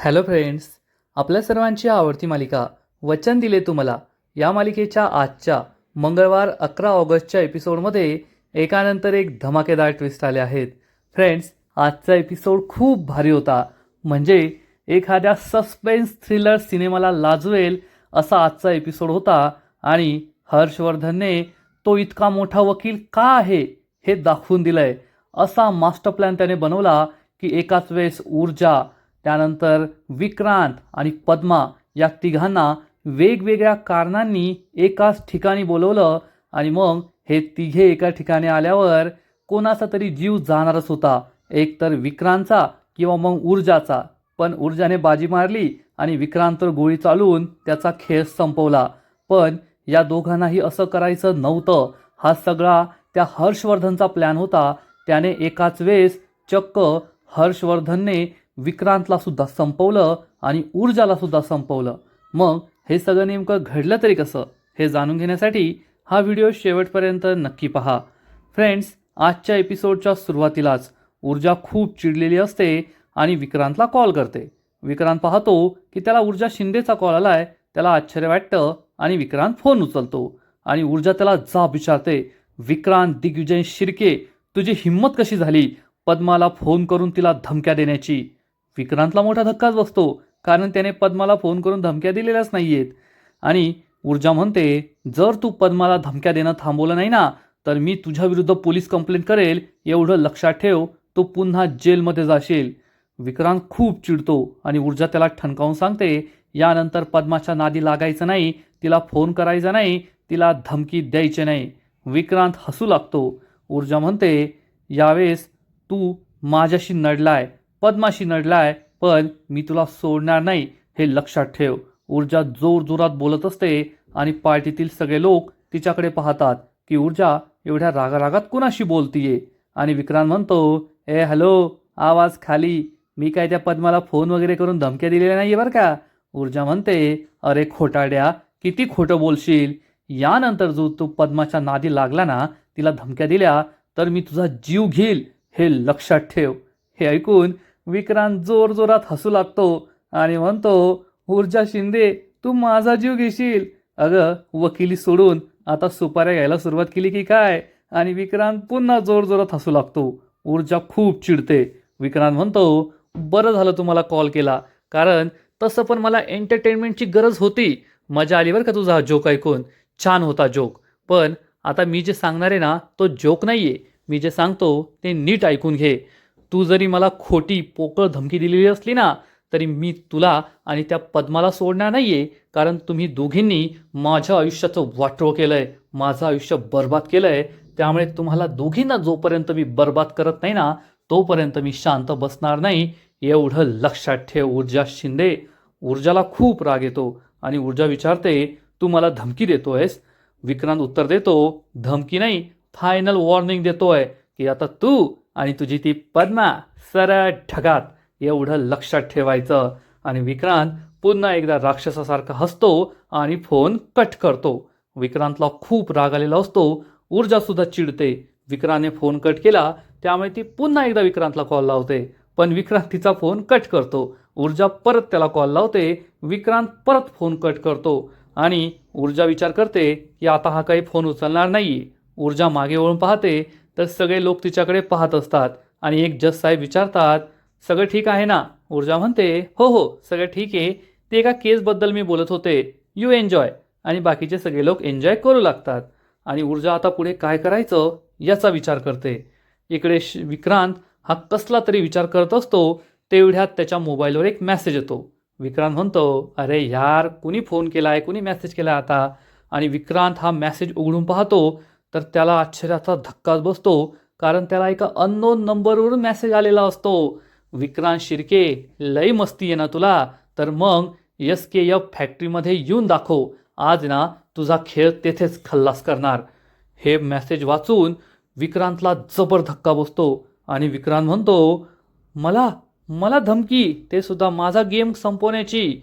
Hello friends, आपल्या सर्वांची आवडती मालिका वचन दिले तुम्हाला या मालिकेच्या आजच्या मंगळवार 11 ऑगस्टच्या एपिसोडमध्ये एकानंतर एक धमाकेदार ट्विस्ट आले आहेत. फ्रेंड्स, आजचा एपिसोड खूप भारी होता. म्हणजे एखाद्या सस्पेन्स थ्रिलर सिनेमाला लाजवेल असा आजचा एपिसोड होता. आणि हर्षवर्धनने तो इतका मोठा वकील का आहे हे दाखवून दिलंय. असा मास्टर प्लॅन त्याने बनवला की एकाच वेळेस ऊर्जा, त्यानंतर विक्रांत आणि पद्मा या तिघांना वेगवेगळ्या कारणांनी एकाच ठिकाणी बोलवलं. आणि मग हे तिघे एका ठिकाणी आल्यावर कोणाचा तरी जीव जाणारच होता, एक तर विक्रांतचा किंवा मग ऊर्जाचा. पण ऊर्जाने बाजी मारली आणि विक्रांत गोळी चालून त्याचा खेळ संपवला. पण या दोघांनाही असं करायचं नव्हतं. हा सगळा त्या हर्षवर्धनचा प्लॅन होता. त्याने एकाच वेळेस चक्क हर्षवर्धनने विक्रांतला सुद्धा संपवलं आणि ऊर्जाला सुद्धा संपवलं. मग हे सगळं नेमकं घडलं तरी कसं हे जाणून घेण्यासाठी हा व्हिडिओ शेवटपर्यंत नक्की पहा. फ्रेंड्स, आजच्या एपिसोडच्या सुरुवातीलाच ऊर्जा खूप चिडलेली असते आणि विक्रांतला कॉल करते. विक्रांत पाहतो की त्याला ऊर्जा शिंदेचा कॉल आलाय. त्याला आश्चर्य वाटतं आणि विक्रांत फोन उचलतो आणि ऊर्जा त्याला जाब विचारते, विक्रांत दिग्विजय शिर्के, तुझी हिंमत कशी झाली पद्माला फोन करून तिला धमक्या देण्याची? विक्रांतला मोठा धक्काच बसतो, कारण त्याने पद्माला फोन करून धमक्या दिलेल्याच नाहीयेत. आणि ऊर्जा म्हणते, जर तू पद्माला धमक्या देणं थांबवलं नाही ना, तर मी तुझ्या विरुद्ध पोलीस कंप्लेंट करेल, एवढं लक्षात ठेव, तू पुन्हा जेलमध्ये जाशील. विक्रांत खूप चिडतो आणि ऊर्जा त्याला ठणकावून सांगते, यानंतर पद्माच्या नादी लागायचं नाही, तिला फोन करायचा नाही, तिला धमकी द्यायची नाही. विक्रांत हसू लागतो. ऊर्जा म्हणते, यावेळेस तू माझ्याशी नडलाय, पद्माशी नडलाय, पण मी तुला सोडणार नाही, हे लक्षात ठेव. ऊर्जा जोरजोरात बोलत असते आणि पार्टीतील सगळे लोक तिच्याकडे पाहतात की ऊर्जा एवढ्या रागारागात कुणाशी बोलतीये. आणि विक्रांत म्हणतो, ए हॅलो, आवाज खाली, मी काय त्या पद्माला फोन वगैरे करून धमक्या दिलेल्या नाहीये बरं का. ऊर्जा म्हणते, अरे खोटाड्या, किती खोटं बोलशील. यानंतर जो तू पद्माच्या नादी लागला ना, तिला धमक्या दिल्या, तर मी तुझा जीव घेईल, हे लक्षात ठेव. हे ऐकून विक्रांत जोरजोरात हसू लागतो आणि म्हणतो, ऊर्जा शिंदे, तू माझा जीव घेशील? अगं, वकिली सोडून आता सुपाऱ्या घ्यायला सुरुवात केली की काय? आणि विक्रांत पुन्हा जोरजोरात हसू लागतो. ऊर्जा खूप चिडते. विक्रांत म्हणतो, बरं झालं तुम्हाला कॉल केला, कारण तसं पण मला एंटरटेनमेंटची गरज होती. मजा आली बरं का तुझा जोक ऐकून, छान होता जोक. पण आता मी जे सांगणार आहे ना, तो जोक नाहीये. मी जे सांगतो ते नीट ऐकून घे. तू जरी मला खोटी पोकळ धमकी दिलेली असली ना, तरी मी तुला आणि त्या पद्माला सोडणार नाहीये, कारण तुम्ही दोघींनी माझ्या आयुष्याचं वाटोळ केलंय, माझं आयुष्य बर्बाद केलंय. त्यामुळे तुम्हाला दोघींना जोपर्यंत मी बर्बाद करत नाही ना, तोपर्यंत मी शांत बसणार नाही, एवढं लक्षात ठेव ऊर्जा शिंदे. ऊर्जाला खूप राग येतो आणि ऊर्जा विचारते, तू मला धमकी देतोयस? विक्रांत उत्तर देतो, धमकी नाही, फायनल वॉर्निंग देतोय की आता तू आणि तुझी ती पद्मा सरळ ढगात, एवढं लक्षात ठेवायचं. आणि विक्रांत पुन्हा एकदा राक्षसासारखा हसतो आणि फोन कट करतो. विक्रांतला खूप राग आलेला असतो. ऊर्जा सुद्धा चिडते. विक्रांतने फोन कट केला, त्यामुळे ती पुन्हा एकदा विक्रांतला कॉल लावते, पण विक्रांत तिचा फोन कट करतो. ऊर्जा परत त्याला कॉल लावते. विक्रांत परत फोन कट करतो आणि ऊर्जा विचार करते की आता हा काही फोन उचलणार नाहीये. ऊर्जा मागे वळून पाहते तर सगळे लोक तिच्याकडे पाहत असतात आणि एक जज साहेब विचारतात, सगळं ठीक आहे ना? ऊर्जा म्हणते, हो हो, सगळं ठीक आहे, ते एका केसबद्दल मी बोलत होते, यू एन्जॉय. आणि बाकीचे सगळे लोक एन्जॉय करू लागतात. आणि ऊर्जा आता पुढे काय करायचं याचा विचार करते. इकडे विक्रांत हा कसला तरी विचार करत असतो. तेवढ्यात त्याच्या मोबाईलवर एक मेसेज येतो. विक्रांत म्हणतो, अरे यार, कुणी फोन केलाय, कुणी मेसेज केला आता? आणि विक्रांत हा मेसेज उघडून पाहतो तर त्याला आश्चर्याचा धक्काच बसतो, कारण त्याला एका अननोन नंबरवरून मेसेज आलेला असतो. विक्रांत शिर्के, लई मस्ती आहे ना तुला? तर मग SKF फॅक्टरीमध्ये येऊन दाखव, आज ना तुझा खेळ तेथेच खल्लास करणार. हे मेसेज वाचून विक्रांतला जबर धक्का बसतो आणि विक्रांत म्हणतो, मला मला धमकी, ते सुद्धा माझा गेम संपवण्याची?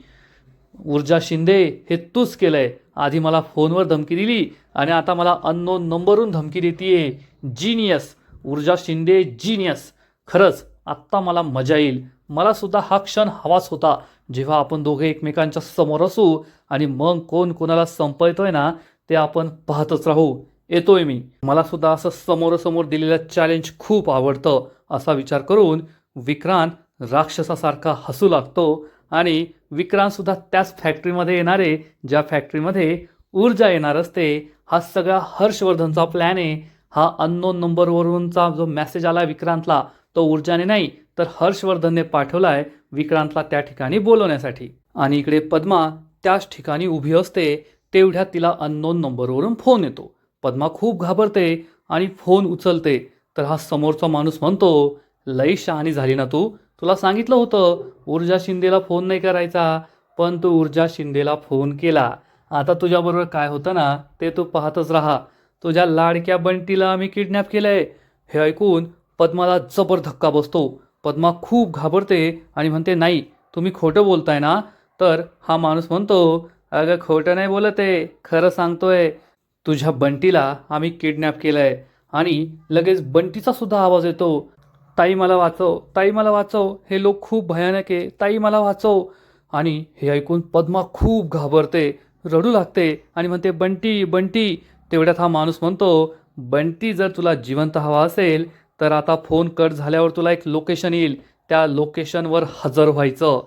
ऊर्जा शिंदे, हे तूच केलंय. आधी मला फोनवर धमकी दिली आणि आता मला अननोन नंबरवरून धमकी देतीये. जीनियस ऊर्जा शिंदे, जीनियस. खरंच आत्ता मला मजा येईल. मला सुद्धा हा क्षण हवाच होता, जेव्हा आपण दोघे एकमेकांच्या समोर असू आणि मग कोण कोणाला संपवतोय ना ते आपण पाहतच राहू. येतोय मी. मला सुद्धा असं समोरासमोर दिलेलं चॅलेंज खूप आवडतं. असा विचार करून विक्रांत राक्षसासारखा हसू लागतो आणि विक्रांत सुद्धा त्याच फॅक्टरीमध्ये येणारे, ज्या फॅक्टरीमध्ये ऊर्जा येणार असते. हा सगळा हर्षवर्धनचा प्लॅन आहे. हा अननोन नंबरवरूनचा जो मेसेज आला विक्रांतला, तो ऊर्जाने नाही तर हर्षवर्धनने पाठवलाय विक्रांतला त्या ठिकाणी बोलवण्यासाठी. आणि इकडे पद्मा त्याच ठिकाणी उभी असते. तेवढ्यात तिला अननोन नंबरवरून फोन येतो. पद्मा खूप घाबरते आणि फोन उचलते. तर हा समोरचा माणूस म्हणतो, लई शहाणी झाली ना तू. तुला सांगितलं होतं ऊर्जा शिंदेला फोन नाही करायचा, पण तू ऊर्जा शिंदेला फोन केला. आता तुझ्याबरोबर काय होतं ना ते तू पाहतच राहा. तुझ्या लाडक्या बंटीला आम्ही किडनॅप केलंय. हे ऐकून पद्माला जबर धक्का बसतो. पद्मा खूप घाबरते आणि म्हणते, नाही तुम्ही खोटं बोलताय ना. तर हा माणूस म्हणतो, अगं खोटं नाही बोलत आहे, खरं सांगतोय. तुझ्या बंटीला आम्ही किडनॅप केलंय. आणि लगेच बंटीचा सुद्धा आवाज येतो, ताई मला वाचव, ताई मला वाचव, हे लोक खूप भयानक आहे, ताई मला वाचव. आणि हे ऐकून पद्मा खूप घाबरते, रडू लागते आणि म्हणते, बंटी बंटी. तेवढ्यात हा माणूस म्हणतो, बंटी जर तुला जिवंत हवा असेल तर आता फोन कट झाल्यावर तुला एक लोकेशन येईल, त्या लोकेशनवर हजर व्हायचं.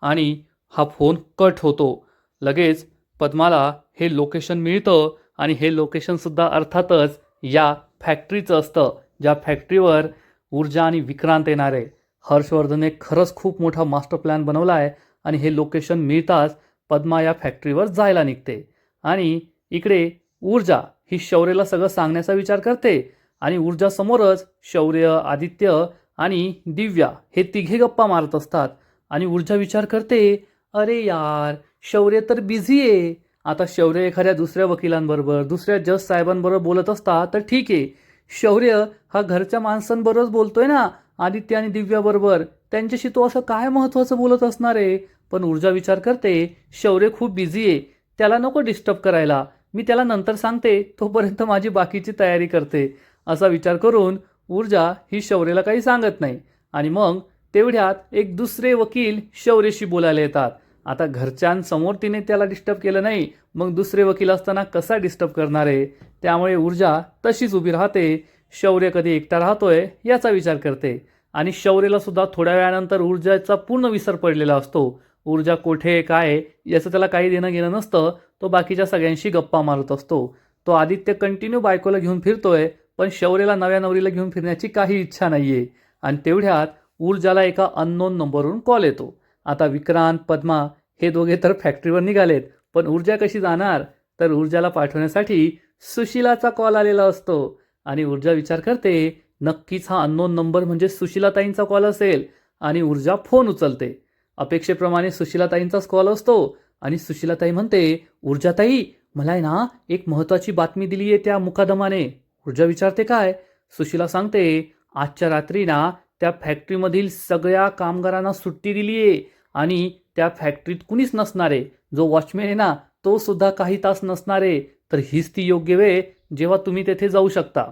आणि हा फोन कट होतो. लगेच पद्माला हे लोकेशन मिळतं आणि हे लोकेशनसुद्धा अर्थातच या फॅक्टरीचं असतं, ज्या फॅक्टरीवर ऊर्जा आणि विक्रांत येणार आहे. हर्षवर्धनने खरंच खूप मोठा मास्टर प्लॅन बनवला आहे आणि हे लोकेशन मिळताच पद्मा या फॅक्टरीवर जायला निघते. आणि इकडे ऊर्जा ही शौर्यला सगळं सांगण्याचा विचार करते. आणि ऊर्जासमोरच शौर्य, आदित्य आणि दिव्या हे तिघे गप्पा मारत असतात. आणि ऊर्जा विचार करते, अरे यार शौर्य तर बिझी आहे. आता शौर्य एखाद्या दुसऱ्या वकिलांबरोबर, दुसऱ्या जज साहेबांबरोबर बोलत असता तर ठीक आहे. शौर्य हा घरच्या माणसांबरोबरच बोलतोय ना, आदित्य आणि दिव्याबरोबर. त्यांच्याशी तो असं काय महत्त्वाचं बोलत असणार आहे. पण ऊर्जा विचार करते, शौर्य खूप बिझी आहे, त्याला नको डिस्टर्ब करायला. मी त्याला नंतर सांगते, तोपर्यंत माझी बाकीची तयारी करते. असा विचार करून ऊर्जा ही शौर्यला काही सांगत नाही. आणि मग तेवढ्यात एक दुसरे वकील शौर्यशी बोलायला येतात. आता घरच्यांसमोर तिने त्याला डिस्टर्ब केलं नाही, मग दुसरे वकील असताना कसा डिस्टर्ब करणार आहे. त्यामुळे ऊर्जा तशीच उभी राहते. शौर्य कधी एकटा राहतोय याचा विचार करते. आणि शौर्यला सुद्धा थोड्या वेळानंतर ऊर्जाचा पूर्ण विसर पडलेला असतो. ऊर्जा कोठे काय आहे याचं त्याला काही देणं घेणं नसतं. तो बाकीच्या सगळ्यांशी गप्पा मारत असतो. तो आदित्य कंटिन्यू बायकोला घेऊन फिरतोय, पण शौर्यला नव्या नवरीला घेऊन फिरण्याची काही इच्छा नाहीये. आणि तेवढ्यात ऊर्जाला एका अननोन नंबरवरून कॉल येतो. आता विक्रांत, पद्मा हे दोघे तर फॅक्टरीवर निघालेत, पण ऊर्जा कशी जाणार. तर ऊर्जाला पाठवण्यासाठी सुशिलाचा कॉल आलेला असतो. आणि ऊर्जा विचार करते, नक्कीच हा अननोन नंबर म्हणजे सुशिलाताईंचा कॉल असेल. आणि ऊर्जा फोन उचलते. अपेक्षेप्रमाणे सुशिलाताईंचाच कॉल असतो. आणि सुशिलाताई म्हणते, ऊर्जाताई मला आहे ना एक महत्त्वाची बातमी दिली आहे त्या मुकादमाने. ऊर्जा विचारते, काय. सुशिला सांगते, आजच्या रात्री ना त्या फॅक्टरीमधील सगळ्या कामगारांना सुट्टी दिली आहे आणि त्या फॅक्टरीत कुणीच नसणार आहे. जो वॉचमॅन आहे ना तो सुद्धा काही तास नसणार आहे. तर हीच ती योग्य वेळ जेव्हा तुम्ही तेथे जाऊ शकता.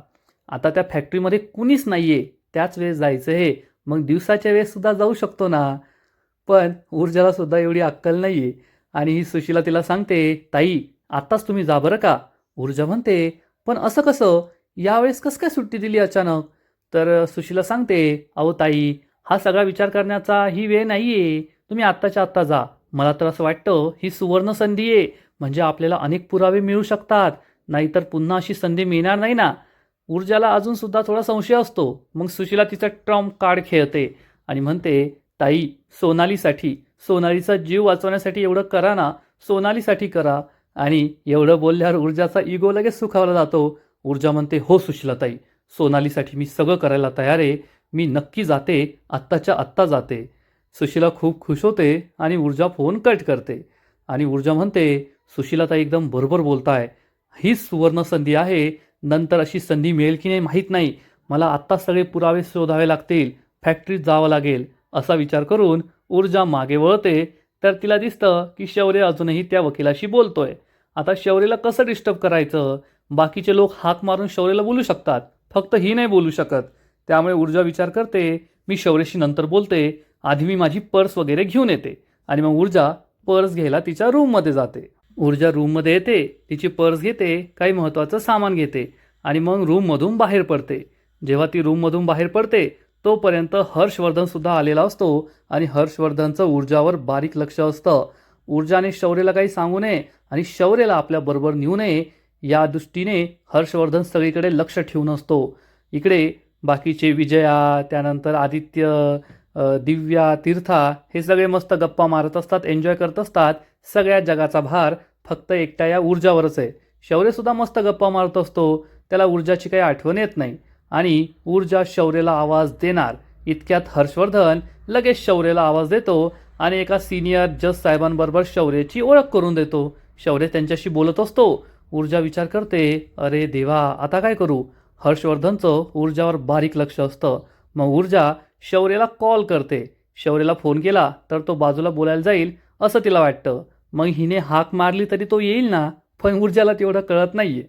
आता त्या फॅक्टरीमध्ये कुणीच नाहीये, त्याच वेळेस जायचं आहे. मग दिवसाच्या वेळेस सुद्धा जाऊ शकतो ना. पण ऊर्जाला सुद्धा एवढी अक्कल नाहीये. आणि ही सुशिला तिला सांगते, ताई आत्ताच तुम्ही जा बरं का. ऊर्जा म्हणते, पण असं कसं, यावेळेस कसं काय सुट्टी दिली अचानक. तर सुशिला सांगते, अहो ताई हा सगळा विचार करण्याचा ही वेळ नाहीये, तुम्ही आत्ताच्या आत्ता जा. मला तर असं वाटतं ही सुवर्ण संधी आहे, म्हणजे आपल्याला अनेक पुरावे मिळू शकतात. नाहीतर पुन्हा अशी संधी मिळणार नाही ना. ऊर्जाला अजून सुद्धा थोडा संशय असतो. मग सुशिला तिचा ट्रम्प कार्ड खेळते आणि म्हणते, ताई सोनालीसाठी, सोनालीचा जीव वाचवण्यासाठी एवढं करा ना, सोनालीसाठी करा. आणि एवढं बोलल्यावर ऊर्जाचा इगो लगेच सुखावला जातो. ऊर्जा म्हणते, हो सुशिलाताई, सोनालीसाठी मी सगळं करायला तयार आहे. मी नक्की जाते, आत्ताच्या आत्ता जाते. सुशिला खूप खुश होते आणि ऊर्जा फोन कट करते. आणि ऊर्जा म्हणते, सुशिलाताई एकदम बरोबर बोलताय, हीच सुवर्ण संधी आहे. नंतर अशी संधी मिळेल की नाही माहीत नाही. मला आत्ता सगळे पुरावे शोधावे लागतील, फॅक्टरीत जावं लागेल. असा विचार करून ऊर्जा मागे वळते. तर तिला दिसतं की शौर्य अजूनही त्या वकिलाशी बोलतोय. आता शौर्यला कसं डिस्टर्ब करायचं. बाकीचे लोक हाक मारून शौर्यला बोलू शकतात, फक्त ही नाही बोलू शकत. त्यामुळे ऊर्जा विचार करते, मी शौर्यशी नंतर बोलते. आधी मी माझी पर्स वगैरे घेऊन येते. आणि मग ऊर्जा पर्स घ्यायला तिच्या रूममध्ये जाते. ऊर्जा रूममध्ये येते, तिची पर्स घेते, काही महत्त्वाचं सामान घेते आणि मग रूममधून बाहेर पडते. जेव्हा ती रूममधून बाहेर पडते तोपर्यंत हर्षवर्धनसुद्धा आलेला असतो आणि हर्षवर्धनचं ऊर्जावर बारीक लक्ष असतं. ऊर्जाने शौर्यला काही सांगू नये आणि शौर्यला आपल्याबरोबर नेऊ नये या दृष्टीने हर्षवर्धन सगळीकडे लक्ष ठेवून असतो. इकडे बाकीचे विजया, त्यानंतर आदित्य, दिव्या, तीर्था हे सगळे मस्त गप्पा मारत असतात, एन्जॉय करत असतात. सगळ्या जगाचा भार फक्त एकट्या या ऊर्जावरच आहे. शौर्यसुद्धा मस्त गप्पा मारत असतो, त्याला ऊर्जाची काही आठवण येत नाही आणि ऊर्जा शौर्यला आवाज देणार इतक्यात हर्षवर्धन लगेच शौर्यला आवाज देतो आणि एका सिनियर जज साहेबांबरोबर शौर्याची ओळख करून देतो. शौर्य त्यांच्याशी बोलत असतो. ऊर्जा विचार करते, अरे देवा आता काय करू. हर्षवर्धनचं ऊर्जावर बारीक लक्ष असतं. मग ऊर्जा शौर्यला कॉल करते. शौर्यला फोन केला तर तो बाजूला बोलायला जाईल असं तिला वाटतं. मग हिने हाक मारली तरी तो येईल ना, पण ऊर्जाला तेवढं कळत नाहीये.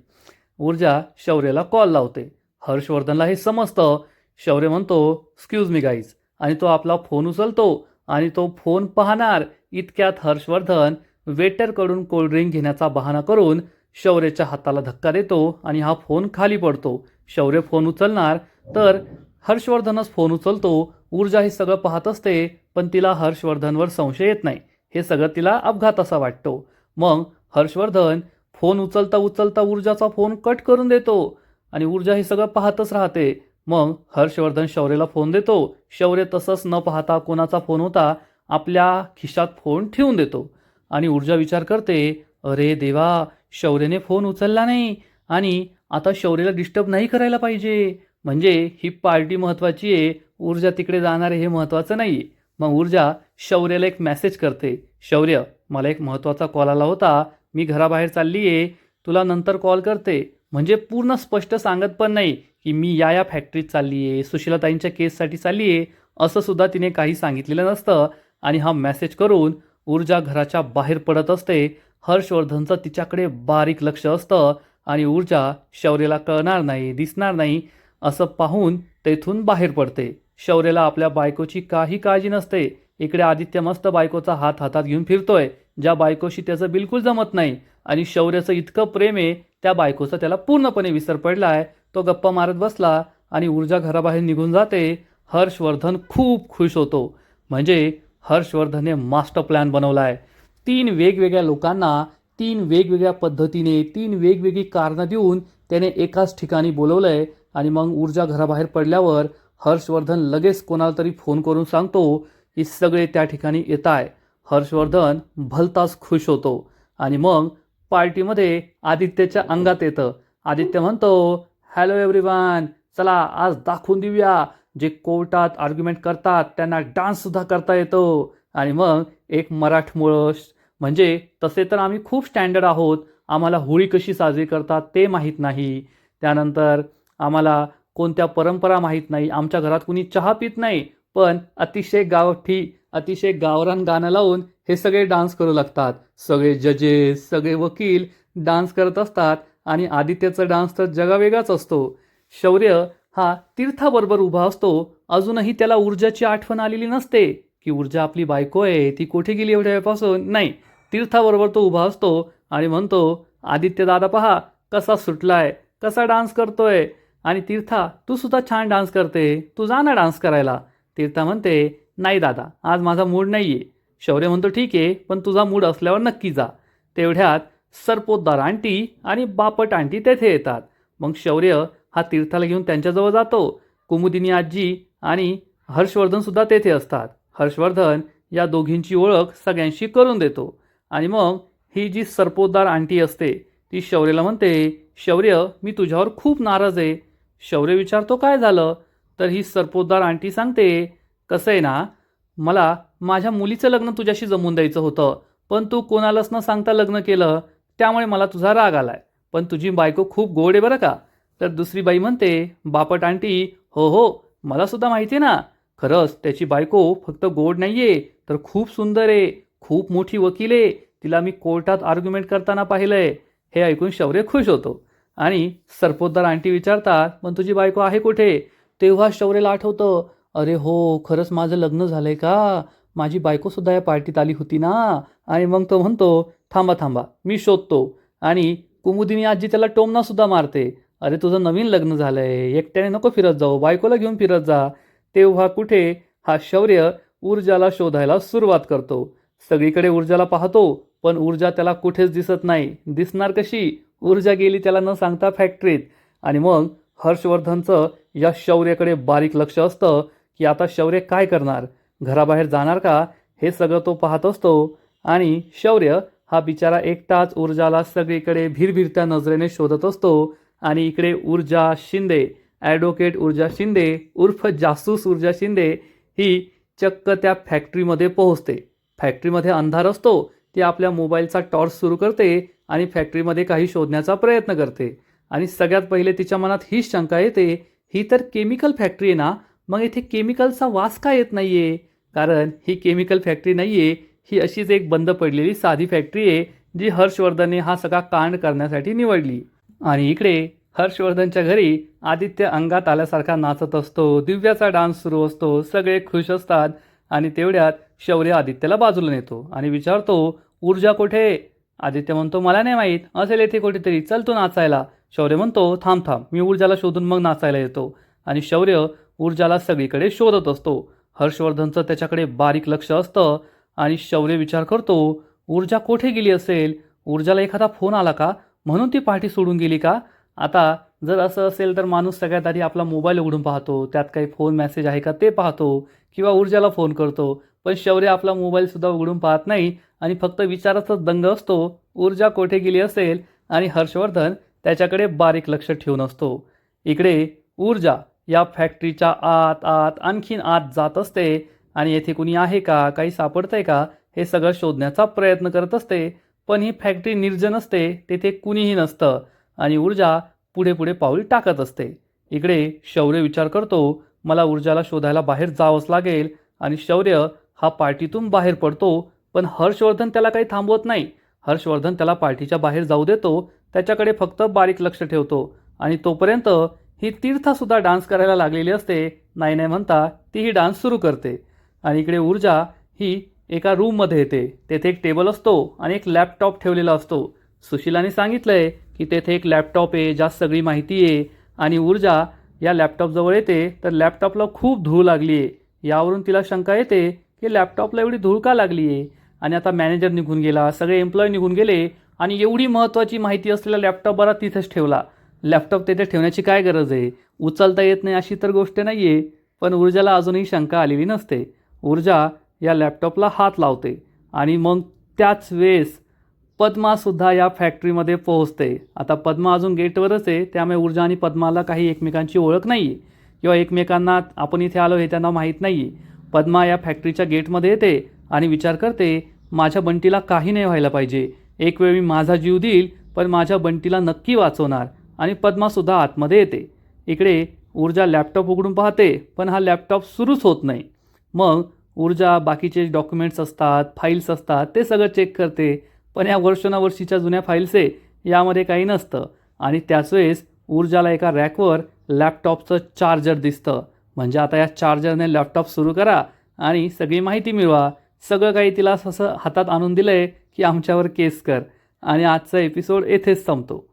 ऊर्जा शौर्यला कॉल लावते. हर्षवर्धनला हे समजतं. शौर्य म्हणतो, एक्सक्यूज मी गाईज, आणि तो आपला फोन उचलतो आणि तो फोन पाहणार इतक्यात हर्षवर्धन वेटरकडून कोल्ड्रिंक घेण्याचा बहाणा करून शौर्याच्या हाताला धक्का देतो आणि हा फोन खाली पडतो. शौर्य फोन उचलणार तर हर्षवर्धनच फोन उचलतो. ऊर्जा हे सगळं पाहत असते पण तिला हर्षवर्धनवर संशय येत नाही. हे सगळं तिला अपघात असा वाटतो. मग हर्षवर्धन फोन उचलता उचलता ऊर्जाचा फोन कट करून देतो आणि ऊर्जा हे सगळं पाहतच राहते. मग हर्षवर्धन शौर्यला फोन देतो. शौर्य तसंच न पाहता कोणाचा फोन होता आपल्या खिशात फोन ठेवून देतो आणि ऊर्जा विचार करते, अरे देवा शौर्यने फोन उचलला नाही आणि आता शौर्यला डिस्टर्ब नाही करायला पाहिजे. म्हणजे ही पार्टी महत्त्वाची आहे, ऊर्जा तिकडे जाणार आहे हे महत्त्वाचं नाही आहे. मग ऊर्जा शौर्याला एक मेसेज करते, शौर्य मला एक महत्त्वाचा कॉल आला होता, मी घराबाहेर चालली आहे, तुला नंतर कॉल करते. म्हणजे पूर्ण स्पष्ट सांगत पण नाही की मी या फॅक्टरीत चालली आहे, सुशीलाताईंच्या केससाठी चालली आहे, असं सुद्धा तिने काही सांगितलेलं नसतं. आणि हा मेसेज करून ऊर्जा घराच्या बाहेर पडत असते. हर्षवर्धनचं तिच्याकडे बारीक लक्ष असतं आणि ऊर्जा शौर्यला कळणार नाही, दिसणार नाही असं पाहून तेथून बाहेर पडते. शौर्यला आपल्या बायकोची काही काळजी नसते. इकडे आदित्य मस्त बायकोचा हात हातात घेऊन फिरतोय, ज्या बायकोशी त्याचं बिलकुल जमत नाही आणि शौर्याचं इतकं प्रेम आहे त्या बायकोचा त्याला पूर्णपणे विसर पडलाय. तो गप्पा मारत बसला आणि ऊर्जा घराबाहेर निघून जाते. हर्षवर्धन खूप खुश होतो. म्हणजे हर्षवर्धनने मास्टर प्लॅन बनवलाय. 3 वेगवेगळ्या लोकांना 3 वेगवेगळ्या पद्धतीने 3 वेगवेगळी कारणं देऊन त्याने एकाच ठिकाणी बोलवलंय. आणि मग ऊर्जा घराबाहेर पडल्यावर हर्षवर्धन लगेच कोणाला तरी फोन करून सांगतो की सगळे त्या ठिकाणी येत आहे. हर्षवर्धन भलताच खुश होतो आणि मग पार्टीमध्ये आदित्यच्या अंगात येतं. आदित्य म्हणतो, हॅलो एव्हरीवन, चला आज दाखवून देऊया, जे कोर्टात आर्ग्युमेंट करतात त्यांना डान्ससुद्धा करता येतो. आणि मग एक मराठमोळं, म्हणजे तसे तर आम्ही खूप स्टँडर्ड आहोत, आम्हाला होळी कशी साजरी करतात ते माहीत नाही, त्यानंतर आम्हाला कोणत्या परंपरा माहीत नाही, आमच्या घरात कुणी चहा पित नाही, पण अतिशय गावठी अतिशय गावरान गाणं लावून हे सगळे डान्स करू लागतात. सगळे जजेस, सगळे वकील डान्स करत असतात आणि आदित्यचा डान्स तर जगावेगळाच असतो. शौर्य हा तीर्थाबरोबर उभा असतो. अजूनही त्याला ऊर्जाची आठवण आलेली नसते की ऊर्जा आपली बायको आहे, ती कुठे गेली एवढ्या वेळपासून. नाही, तीर्थाबरोबर तो उभा असतो आणि म्हणतो, आदित्य दादा पहा कसा सुटलाय, कसा डान्स करतोय, आणि तीर्था तू सुद्धा छान डान्स करते, तू जा ना डान्स करायला. तीर्था म्हणते, नाही दादा आज माझा मूड नाही आहे. शौर्य म्हणतो, ठीक आहे, पण तुझा मूड असल्यावर नक्की जा. तेवढ्यात सरपोतदार आंटी आणि बापट आंटी तेथे येतात. मग शौर्य हा तीर्थाला घेऊन त्यांच्याजवळ जातो. कुमुदिनी आजी आणि हर्षवर्धनसुद्धा तेथे असतात. हर्षवर्धन या दोघींची ओळख सगळ्यांशी करून देतो. आणि मग ही जी सरपोतदार आंटी असते ती शौर्यला म्हणते, शौर्य मी तुझ्यावर खूप नाराज आहे. शौर्य विचारतो, काय झालं. तर ही सरपोतदार आंटी सांगते, कसं आहे ना, मला माझ्या मुलीचं लग्न तुझ्याशी जमवून द्यायचं होतं, पण तू कोणालाच न सांगता लग्न केलं, त्यामुळे मला तुझा राग आलाय. पण तुझी बायको खूप गोड आहे बरं का. तर दुसरी बाई म्हणते, बापट आंटी, हो हो मला सुद्धा माहिती आहे ना, खरंच त्याची बायको फक्त गोड नाहीये तर खूप सुंदर आहे, खूप मोठी वकील आहे, तिला मी कोर्टात आर्ग्युमेंट करताना पाहिलंय. हे ऐकून शौर्य खुश होतो आणि सरपोतदार आंटी विचारतात, पण तुझी बायको आहे कुठे. तेव्हा शौर्यला आठवतं, अरे हो, खरंच माझं लग्न झालंय का? माझी बायकोसुद्धा या पार्टीत आली होती ना. आणि मग तो म्हणतो, थांबा थांबा मी शोधतो. आणि कुमुदिनी आजी त्याला टोमणासुद्धा मारते. अरे तुझं नवीन लग्न झालंय, एकट्याने नको फिरत जाऊ, बायकोला घेऊन फिरत जा. तेव्हा कुठे हा शौर्य ऊर्जाला शोधायला सुरुवात करतो. सगळीकडे ऊर्जाला पाहतो, पण ऊर्जा त्याला कुठेच दिसत नाही. दिसणार कशी? ऊर्जा गेली त्याला न सांगता फॅक्टरीत. आणि मग हर्षवर्धनचं या शौर्याकडे बारीक लक्ष असतं की आता शौर्य काय करणार, घराबाहेर जाणार का, हे सगळं तो पाहत असतो. आणि शौर्य हा बिचारा एकटाच ऊर्जाला सगळीकडे भिरभिरत्या नजरेने शोधत असतो. आणि इकडे ऊर्जा शिंदे, ॲडव्होकेट ऊर्जा शिंदे उर्फ जासूस ऊर्जा शिंदे ही चक्क त्या फॅक्टरीमध्ये पोहोचते. फॅक्टरीमध्ये अंधार असतो. ती आपल्या मोबाईलचा टॉर्च सुरू करते आणि फॅक्टरीमध्ये काही शोधण्याचा प्रयत्न करते. आणि सगळ्यात पहिले तिच्या मनात हीच शंका येते, ही तर केमिकल फॅक्टरी आहे ना, मग इथे केमिकलचा वास का येत नाही आहे? कारण ही केमिकल फॅक्टरी नाही आहे, ही अशीच एक बंद पडलेली साधी फॅक्टरी आहे, जी हर्षवर्धनने हा सगळा कांड करण्यासाठी निवडली. आणि इकडे हर्षवर्धनच्या घरी आदित्य अंगात आल्यासारखा नाचत असतो, दिव्याचा डान्स सुरू असतो, सगळे खुश असतात. आणि तेवढ्यात शौर्य आदित्यला बाजूला नेतो आणि विचारतो, ऊर्जा कुठे? आदित्य म्हणतो, मला नाही माहीत, असेल येथे कुठेतरी, चल तू नाचायला. शौर्य म्हणतो, थांब थांब, मी ऊर्जाला शोधून मग नाचायला येतो. आणि शौर्य ऊर्जाला सगळीकडे शोधत असतो. हर्षवर्धनचं त्याच्याकडे बारीक लक्ष असतं. आणि शौर्य विचार करतो, ऊर्जा कुठे गेली असेल? ऊर्जाला एखादा फोन आला का, म्हणून ती पार्टी सोडून गेली का? आता जर असं असेल तर माणूस सगळ्यात आधी आपला मोबाईल उघडून पाहतो, त्यात काही फोन मेसेज आहे का ते पाहतो, किंवा ऊर्जाला फोन करतो. पण शौर्य आपला मोबाईलसुद्धा उघडून पाहत नाही आणि फक्त विचाराचाच दंग असतो, ऊर्जा कुठे गेली असेल. आणि हर्षवर्धन त्याच्याकडे बारीक लक्ष ठेवून असतो. इकडे ऊर्जा या फॅक्टरीच्या आत आत आणखीन आत जात असते आणि येथे कुणी आहे का, काही सापडतंय का, हे सगळं शोधण्याचा प्रयत्न करत असते. पण ही फॅक्टरी निर्जन असते, तेथे कुणीही नसतं. आणि ऊर्जा पुढे पुढे पाऊल टाकत असते. इकडे शौर्य विचार करतो, मला ऊर्जाला शोधायला बाहेर जावंच लागेल. आणि शौर्य हा पार्टीतून बाहेर पडतो. पण हर्षवर्धन त्याला काही थांबवत नाही. हर्षवर्धन त्याला पार्टीच्या बाहेर जाऊ देतो, त्याच्याकडे फक्त बारीक लक्ष ठेवतो. आणि तोपर्यंत ही तीर्थासुद्धा डान्स करायला लागलेली असते. नाही नाही म्हणता तीही डान्स सुरू करते. आणि इकडे ऊर्जा ही एका रूममध्ये येते. तेथे एक टेबल असतो आणि एक लॅपटॉप ठेवलेला असतो. सुशीलाने सांगितलंय की तेथे एक लॅपटॉप आहे, ज्यात सगळी माहिती आहे. आणि ऊर्जा या लॅपटॉपजवळ येते तर लॅपटॉपला खूप धूळ लागली आहे. यावरून तिला शंका येते की लॅपटॉपला एवढी धूळ का लागली आहे. आणि आता मॅनेजर निघून गेला, सगळे एम्प्लॉई निघून गेले आणि एवढी महत्त्वाची माहिती असलेला लॅपटॉप बरा तिथेच ठेवला. लॅपटॉप तेथे ठेवण्याची काय गरज आहे? उचलता येत नाही अशी तर गोष्ट नाही आहे. पण ऊर्जाला अजूनही शंका आलेली नसते. ऊर्जा या लॅपटॉपला हात लावते आणि मग त्याच वेळेस पद्मासुद्धा या फॅक्टरीमध्ये पोहोचते. आता पद्मा अजून गेटवरच आहे, त्यामुळे ऊर्जा आणि पद्माला काही एकमेकांची ओळख नाही आहे किंवा एकमेकांना आपण इथे आलो हे त्यांना माहीत नाही आहे. पद्मा या फॅक्टरीच्या गेटमध्ये येते आणि विचार करते, माझ्या बंटीला काही नाही व्हायला पाहिजे. एक वेळ मी माझा जीव देईल, पण माझ्या बंटीला नक्की वाचवणार. आणि पद्मासुद्धा आतमध्ये येते. इकडे ऊर्जा लॅपटॉप उघडून पाहते, पण हा लॅपटॉप सुरूच होत नाही. मग ऊर्जा बाकीचे डॉक्युमेंट्स असतात, फाईल्स असतात, ते सगळं चेक करते. पण या वर्षानुवर्षीच्या जुन्या फाईल्स आहे, यामध्ये काही नसतं. आणि त्याच वेळेस ऊर्जाला एका रॅकवर लॅपटॉपचं चार्जर दिसतं. म्हणजे आता या चार्जरने लॅपटॉप सुरू करा आणि सगळी माहिती मिळवा. सगळं काही तिला असं हातात आणून दिलं आहे की आमच्यावर केस कर. आणि आजचा एपिसोड येथेच संपतो.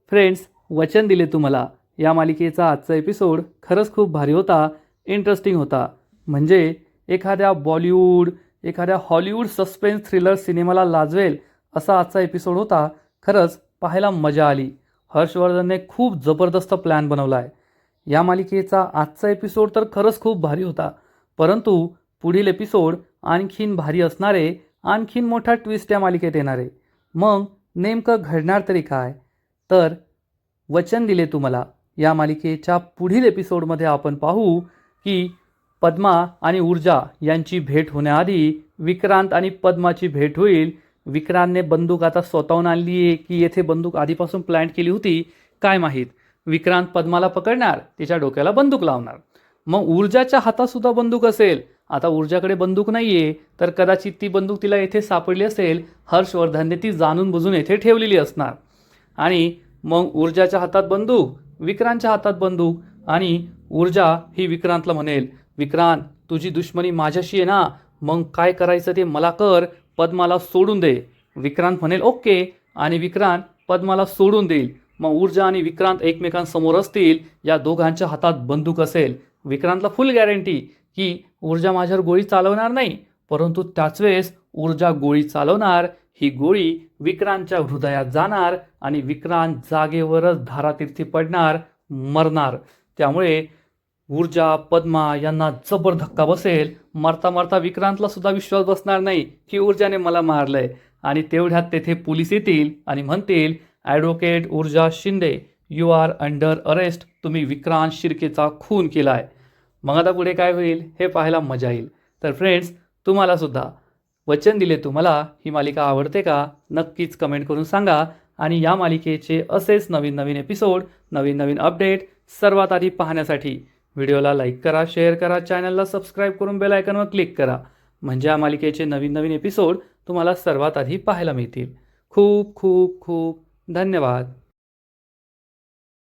फ्रेंड्स, वचन दिले तुम्हाला, या मालिकेचा आजचा एपिसोड खरंच खूप भारी होता, इंटरेस्टिंग होता. म्हणजे एखाद्या बॉलिवूड, एखाद्या हॉलिवूड सस्पेन्स थ्रिलर सिनेमाला लाजवेल असा आजचा एपिसोड होता. खरंच पाहायला मजा आली. हर्षवर्धनने खूप जबरदस्त प्लॅन बनवला आहे. या मालिकेचा आजचा एपिसोड तर खरंच खूप भारी होता, परंतु पुढील एपिसोड आणखीन भारी असणारे, आणखीन मोठा ट्विस्ट या मालिकेत येणार आहे. मग नेमकं घडणार तरी काय? तर वचन दिले तुम्हाला, या मालिकेच्या पुढील एपिसोडमध्ये आपण पाहू की पद्मा आणि ऊर्जा यांची भेट होण्याआधी विक्रांत आणि पद्माची भेट होईल. विक्रांतने बंदूक आता स्वतःहून आणली आहे की येथे बंदूक आधीपासून प्लॅन केली होती काय माहीत. विक्रांत पद्माला पकडणार, तिच्या डोक्याला बंदूक लावणार. मग ऊर्जाच्या हातातसुद्धा बंदूक असेल. आता ऊर्जाकडे बंदूक नाही आहे, तर कदाचित ती बंदूक तिला येथे सापडली असेल. हर्षवर्धनने ती जाणून बुजून येथे ठेवलेली असणार. आणि मग ऊर्जाच्या हातात बंदूक, विक्रांतच्या हातात बंदूक. आणि ऊर्जा ही विक्रांतला म्हणेल, विक्रांत तुझी दुश्मनी माझ्याशी आहे ना, मग काय करायचं ते मला कर, पद्माला सोडून दे. विक्रांत म्हणेल ओके आणि विक्रांत पद्माला सोडून देईल. मग ऊर्जा आणि विक्रांत एकमेकांसमोर असतील, या दोघांच्या हातात बंदूक असेल. विक्रांतला फुल गॅरंटी की ऊर्जा माझ्यावर गोळी चालवणार नाही, परंतु त्याच वेळेस ऊर्जा गोळी चालवणार, ही गोळी विक्रांतच्या हृदयात जाणार आणि विक्रांत जागेवरच धारातीर्थी पडणार, मरणार. त्यामुळे ऊर्जा पद्मा यांना जबर धक्का बसेल. मरता मरता विक्रांतला सुद्धा विश्वास बसणार नाही की ऊर्जाने मला मारलंय. आणि तेवढ्यात तेथे पोलीस येतील आणि म्हणतील, advocate Urja Shinde, you are under arrest. तुम्ही विक्रांत शिर्केचा खून केलाय. मग आता पुढे काय होईल हे पाहायला मजा येईल. तर फ्रेंड्स, तुम्हाला सुद्धा वचन दिले तुम्हाला ही मालिका आवडते का, नक्कीच कमेंट करून सांगा. आणि या मालिकेचे असेच नवीन नवीन एपिसोड, नवीन नवीन अपडेट सर्वात आधी पाहण्यासाठी व्हिडिओला लाईक करा, शेअर करा, चॅनलला सबस्क्राईब करून बेल आयकॉनवर क्लिक करा. म्हणजे या मालिकेचे नवीन नवीन एपिसोड तुम्हाला सर्वात आधी पाहायला मिळतील. खूप खूप खूप धन्यवाद.